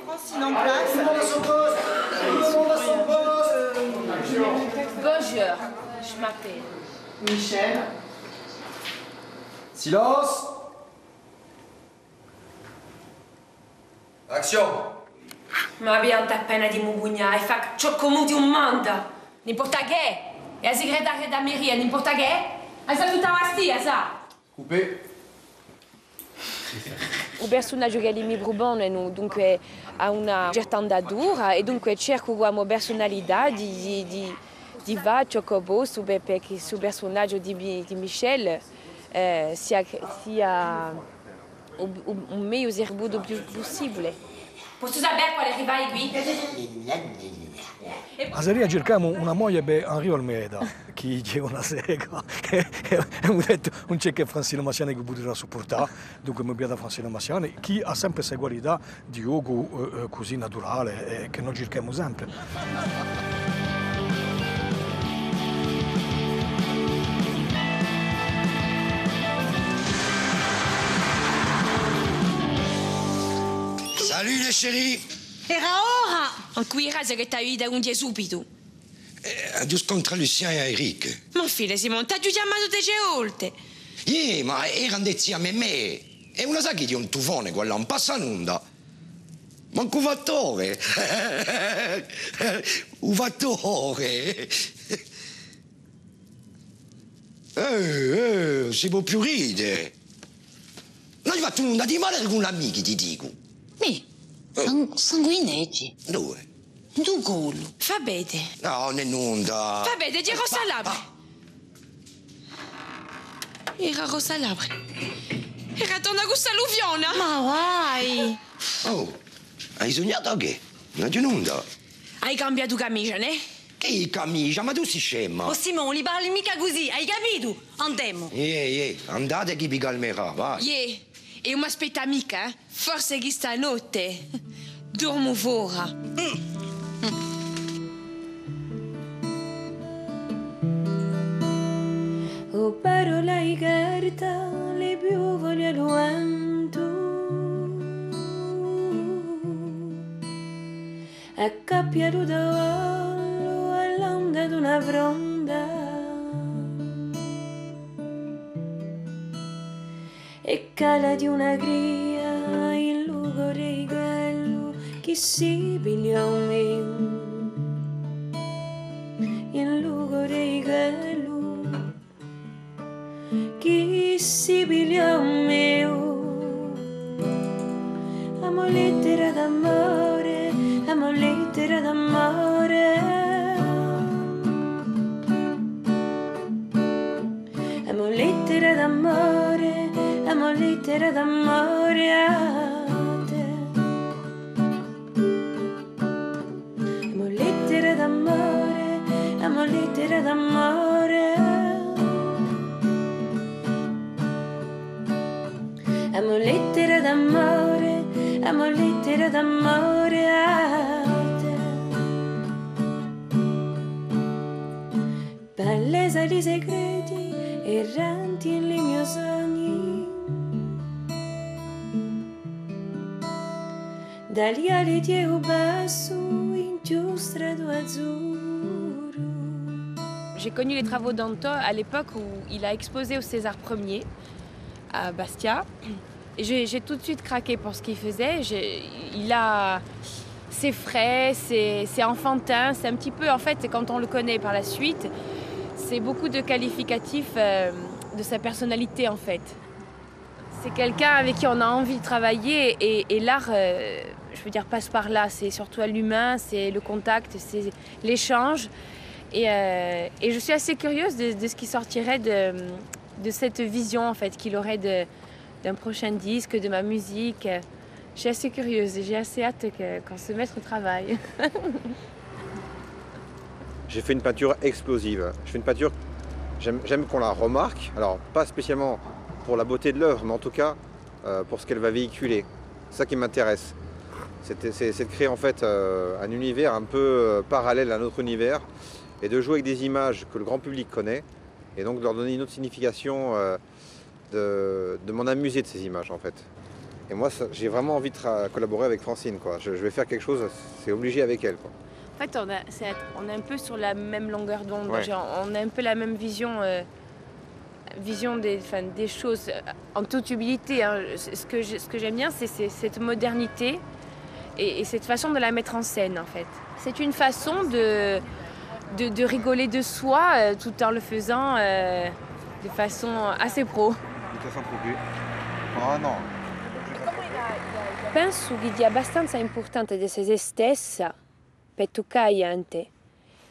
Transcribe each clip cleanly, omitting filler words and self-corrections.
Francine en place. Bonjour, je m'appelle Michel. Silence! Action! Ma abbiamo appena di mugugna e fa ciò come un manda. Non importa che. E la segretaria da Maria, non importa che. Hai sa tutta mastia, sa? Coupé. Il personaggio che mi propongono dunque ha una certa andatura e dunque cerco come personalità di faccio come perché sul personaggio di Michel sia il meglio servuto più possibile. Posso sapere quale rivale qui? A seria cercamo una moglie per Henri Olmeda, che è una sega. Abbiamo detto non c'è che Francine Massiani che potrà sopportare, dunque mi piace Francine Massiani, che ha sempre questa qualità di gioco così naturale che noi cerchiamo sempre. Salut les chéris! Era ora! Anquira se che t'hai da un dia subito. Addio scontra Lucien e Eric. Ma fine Simon, t'ha già chiamato 10 volte. Ma erano detti a me. E una sa che di un tufone, quella non passa nulla. Manco un fattore. Un fattore. Si può più ridere. Non gli fatto nulla di male con amici, ti dico. Sanguinetti. Dove? Tu collo. Fa bene. No, non è nulla. Fa bene, c'è Rosa Labre. Era Rosa Labre. Era tornata questa alluvione. Ma vai. Oh, hai sognato che? Non c'è nulla. Hai cambiato camicia, ne? Che camicia? Ma tu sei scema. Oh Simone, li parli mica così, hai capito? Andiamo. Andate che vi calmerà, vai. E io mi aspetta mica, forse che stanotte dormo fuori. O parola e carta, le piuvole al vento, accappiato cavallo all'onda d'una fronda. E cala di una gria il lugore gallo che si piglia me. Il lugore gallo che si piglia me. Amo lettera d'amore, amo lettera d'amore. Amo lettera d'amore, amo lettera d'amore a te. Amo lettera d'amore, amo lettera d'amore. Amo lettera d'amore, amo lettera d'amore a te. Palesa di segreti erranti nei miei sogni, dagli ali di un basso ingiustrato azzurro. J'ai connu les travaux d'Anto à l'époque où il a exposé au César Ier à Bastia. Et j'ai tout de suite craqué pour ce qu'il faisait. C'est frais, c'est enfantin, c'est un petit peu, en fait, quand on le connaît par la suite, c'est beaucoup de qualificatifs de sa personnalité, en fait. C'est quelqu'un avec qui on a envie de travailler et l'art, je veux dire, passe par là. C'est surtout à l'humain, c'est le contact, c'est l'échange. Et je suis assez curieuse de ce qui sortirait de cette vision, en fait, qu'il aurait d'un prochain disque, de ma musique. Je suis assez curieuse et j'ai assez hâte qu'on se mette au travail. J'ai fait une peinture explosive. Je fais une peinture, j'aime qu'on la remarque. Alors, pas spécialement pour la beauté de l'œuvre, mais en tout cas pour ce qu'elle va véhiculer. C'est ça qui m'intéresse. C'est de créer en fait un univers un peu parallèle à notre univers et de jouer avec des images que le grand public connaît et donc de leur donner une autre signification, de m'en amuser de ces images en fait. Et moi, j'ai vraiment envie de collaborer avec Francine, quoi. Je vais faire quelque chose, c'est obligé avec elle, quoi. En fait, on est un peu sur la même longueur d'onde. Ouais. On a un peu la même vision des choses en toute humilité. Hein. Ce que j'aime bien, c'est cette modernité et cette façon de la mettre en scène, en fait. C'est une façon de rigoler de soi tout en le faisant de façon assez pro. Oh no. Penso che dia abbastanza importante di se stessa per toccare gente.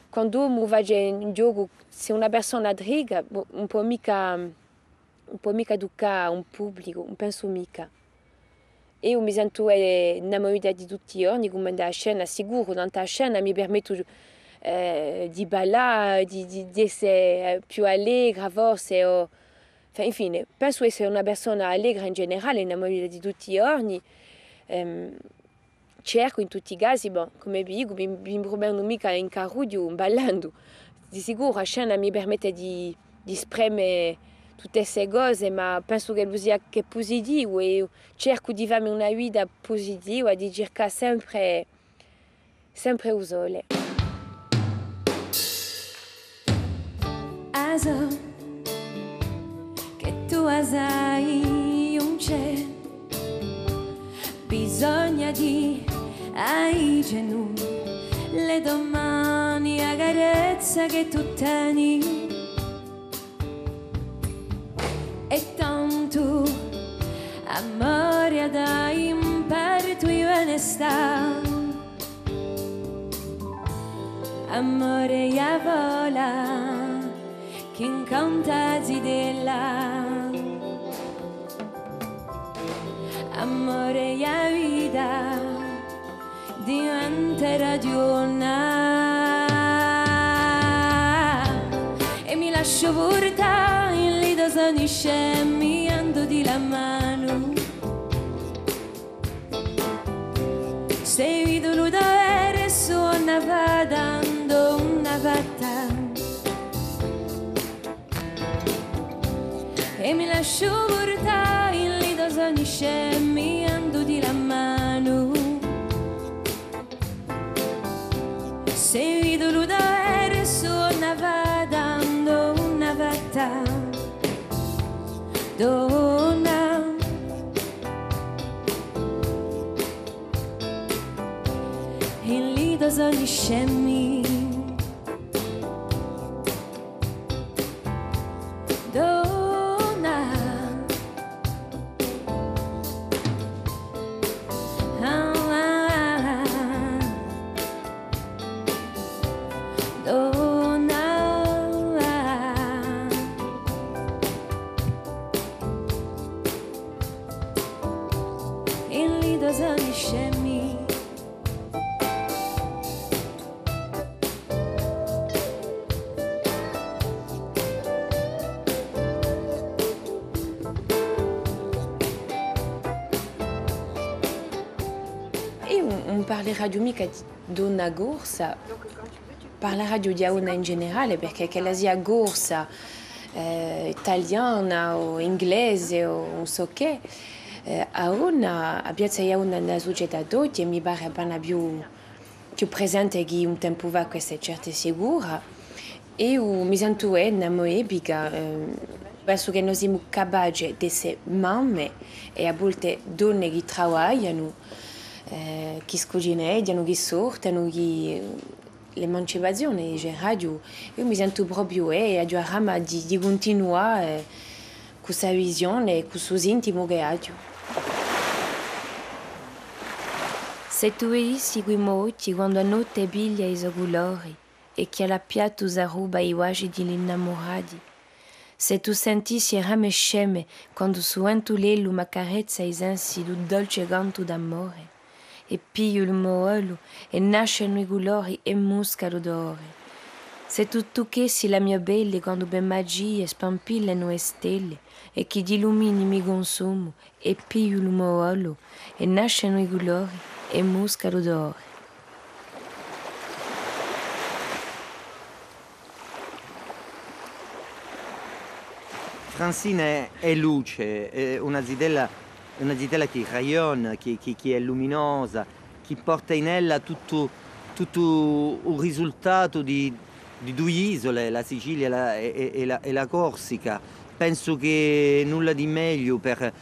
Quando uno va in gioco, se una persona driga, non può mica educare un pubblico, non penso mica. Io mi sento innamorata di tutti i giorni, come nella scena, sicuro, nella scena mi permetto di ballare, di essere più allegra, forse. Enfin, infine, penso essere una persona allegra in generale, innamorata di tutti i giorni. Cerco in tutti i casi, come vi dico, mi imbrumano mica in carruggio ballando. Di sicuro la scena mi permette di spremere tutte queste cose, ma penso che sia che positivo e cerco di farmi una vita positiva, di cercare sempre il sole. So che tu hai un c'è bisogna di ai genù le domani a carezza che tu tieni e tanto amore dai impari tu ne sta amore ya vola che incanta della amore ya vita diventerà di una e mi lascio portare in lido sono scemi ando di la mano sei vidoluto e suona va dando una vatta e mi lascio portare in lido sogni scemi ando di la mano se vedo l'udere suona va dando una vatta donna in lido sogni scemi Non parlerà di mica di una corsa, parlerà di una in generale perché che la sia corsa italiana o inglese o non so che, a una piazza è una nella società d'oggi e mi pare appena più presente che un tempo fa, questa è certo sicura. E mi sento innamorata, penso che noi siamo capaci di essere mamme e a volte donne che lavorano, che scucinano, che sortono, che l'emancipazione in radio. Io mi sento proprio a Rama di continuare con questa visione e con questo intimo radio. Se tu verissi quei occhi quando a notte piglia i suoi colori e che alla piatto ruba i guaci degli innamorati, se tu sentissi rame sceme quando su entulello mi carezza i sensi d'un dolce canto d'amore, e piglio il moello e nascono i colori e musca l'odore. Se tu toccassi la mia pelle quando per magia spampillano le stelle e che di lumini mi consumo e piglio il moello e nascono i colori e musca l'odore. Francine è luce, è una zitella una zitella che rayonne, che è luminosa, che porta in ella tutto un risultato di due isole, la Sicilia e la Corsica. Penso che nulla di meglio per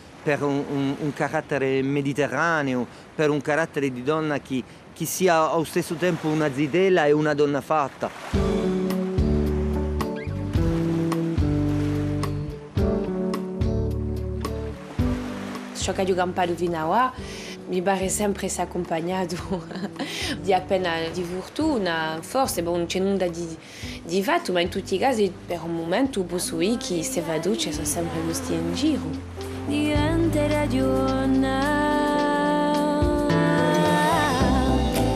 un carattere mediterraneo, per un carattere di donna che sia allo stesso tempo una zitella e una donna fatta. Ciò che ho campato fino a ora mi pare sempre accompagnato di appena di fortuna, forse non c'è nulla di fatto, ma in tutti i casi per un momento posso dire che se vado ci sono sempre gusti in giro. Diventa radiona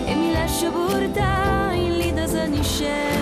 e mi lascio portare in lì da sanisce.